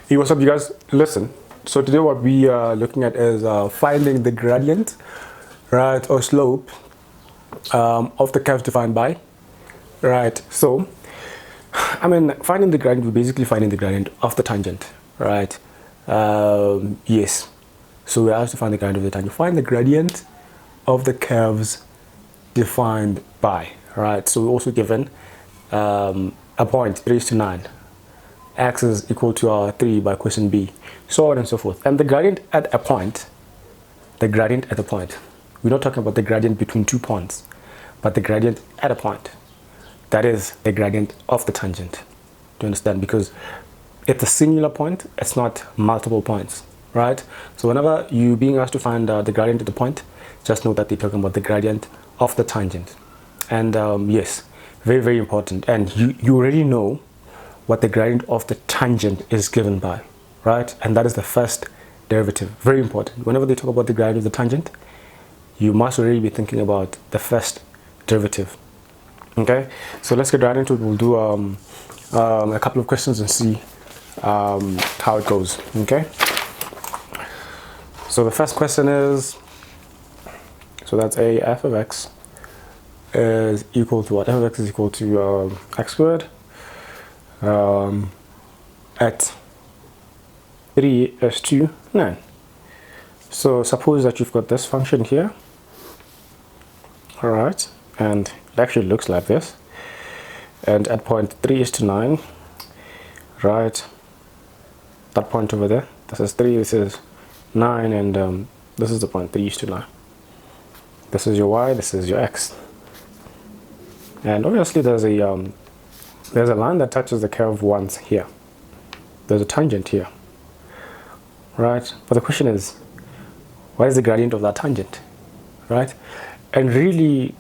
Hey, what's up, you guys? Listen. So today what we are looking at is finding the gradient, right, or slope of the curve defined by, right. So, finding the gradient, we're basically finding the gradient of the tangent, right. Yes. So we have to find the gradient of the tangent. Find the gradient of the curves defined by, right. So we're also given a point 3:9. X is equal to 3 by question B, so on and so forth. And the gradient at a point, we're not talking about the gradient between 2 points, but the gradient at a point. That is the gradient of the tangent. Do you understand? Because it's a singular point, it's not multiple points, right? So whenever you're being asked to find the gradient at the point, just know that they're talking about the gradient of the tangent. And yes, very, very important. And you already know what the gradient of the tangent is given by, right? And that is the first derivative. Very important. Whenever they talk about the gradient of the tangent, you must already be thinking about the first derivative. Okay, so let's get right into it. We'll do a couple of questions and see how it goes. Okay, so the first question is, so that's f of x is equal to what? F of x is equal to x squared at 3 is to 9. So suppose that you've got this function here, all right, and it actually looks like this, and at point 3 is to 9, right, that point over there, this is 3, this is 9, and this is the point 3 is to 9. This is your y, this is your x, and obviously there's a line that touches the curve once here. There's a tangent here, right? But the question is, what is the gradient of that tangent, right? And really,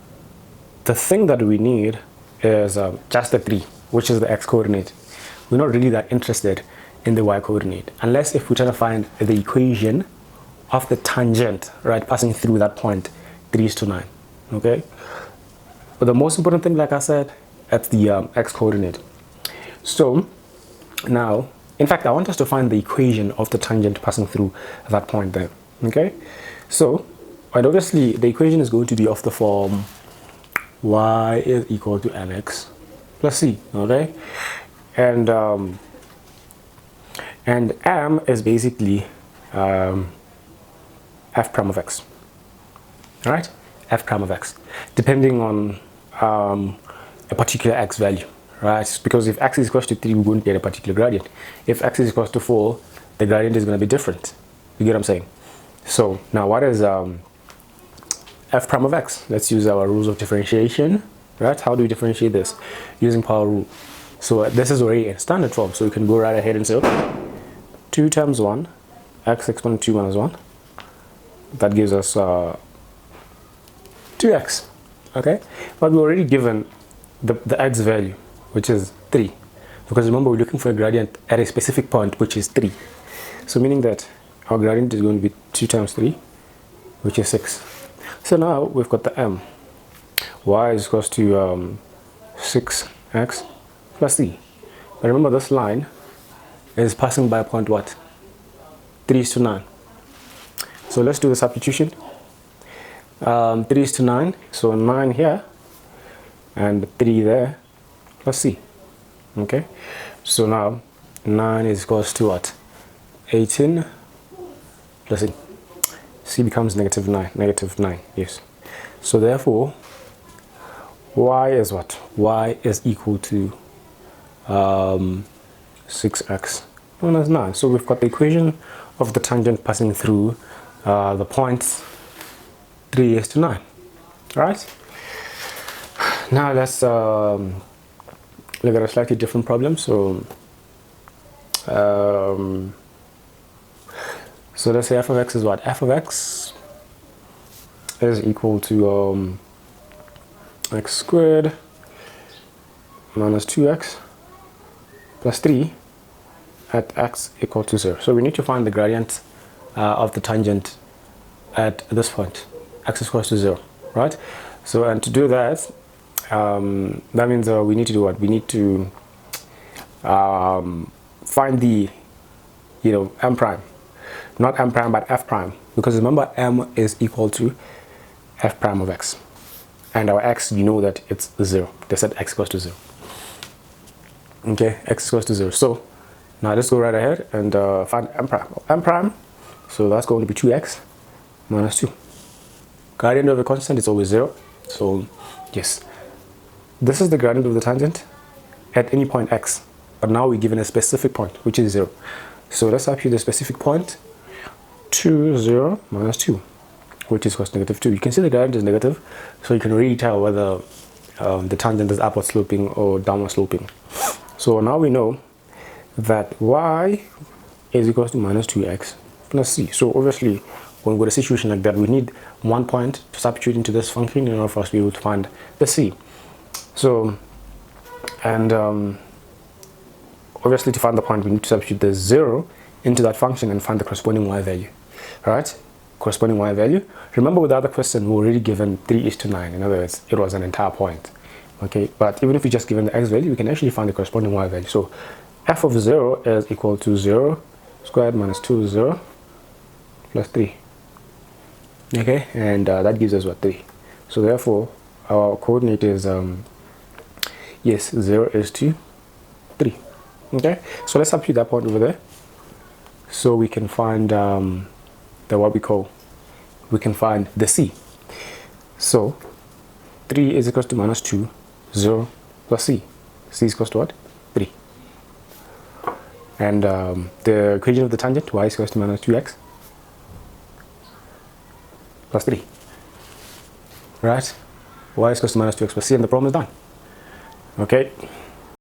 the thing that we need is just the 3, which is the x coordinate. We're not really that interested in the y coordinate, unless if we're trying to find the equation of the tangent, right, passing through that point 3 is to 9, okay? But the most important thing, like I said, that's the x coordinate. So now, in fact, I want us to find the equation of the tangent passing through that point there. Okay, so, and obviously the equation is going to be of the form y is equal to mx plus c. Okay, and m is basically f prime of x. All right, f prime of x, depending on a particular x value, right? Because if x is equal to 3, we won't get a particular gradient. If x is equal to 4, the gradient is going to be different. You get what I'm saying? So now what is f prime of x? Let's use our rules of differentiation, right? How do we differentiate this? Using power rule. So this is already in standard form, so we can go right ahead and say, okay, 2 times 1, x exponent 2 minus 1. That gives us 2x, okay? But we're already given the x value, which is 3, because remember we're looking for a gradient at a specific point, which is 3. So meaning that our gradient is going to be 2 times 3, which is 6. So now we've got the m. Y is equal to 6x plus c. But remember, this line is passing by a point what? 3 is to 9. So let's do the substitution. 3 is to 9, so 9 here and 3 there plus c. Okay, so now 9 is equals to what? 18 plus c. C becomes negative 9, yes. So therefore y is what? Y is equal to 6x minus 9. So we've got the equation of the tangent passing through the points 3 is to 9. Right, now let's look at a slightly different problem. So so let's say f of x is what? F of x is equal to x squared minus 2x plus 3 at x equal to 0. So we need to find the gradient of the tangent at this point, x is equal to 0, right? So, and to do that, that means we need to do what? We need to find the m prime, not m prime but f prime, because remember m is equal to f prime of x, and our x, you know that it's 0. They said x equals to 0. Okay, x equals to 0. So now let's go right ahead and find m prime. M prime, so that's going to be 2x minus 2. Gradient of a constant is always 0. So yes, this is the gradient of the tangent at any point x. But now we're given a specific point, which is 0. So let's substitute the specific point, 2, 0 minus 2, which is equals to negative 2. You can see the gradient is negative, so you can really tell whether the tangent is upward sloping or downward sloping. So now we know that y is equals to minus 2x plus c. So obviously, when we've got a situation like that, we need one point to substitute into this function in order for us to be able to find the c. So, and obviously to find the point, we need to substitute the 0 into that function and find the corresponding y value. Alright, corresponding y value. Remember with the other question, we were already given 3:9. In other words, it was an entire point. Okay, but even if we just given the x value, we can actually find the corresponding y value. So f of 0 is equal to 0 squared minus 2, 0 plus 3. Okay, and that gives us what, 3. So therefore, our coordinate is, yes, 0 is to 3. Okay, so let's substitute that point over there. So we can find we can find the c. So 3 is equals to minus 2, 0 plus c. C is equals to what? 3. And the equation of the tangent, y is equals to minus 2x plus 3. Right? Y is equals to minus 2x plus c, and the problem is done. Okay.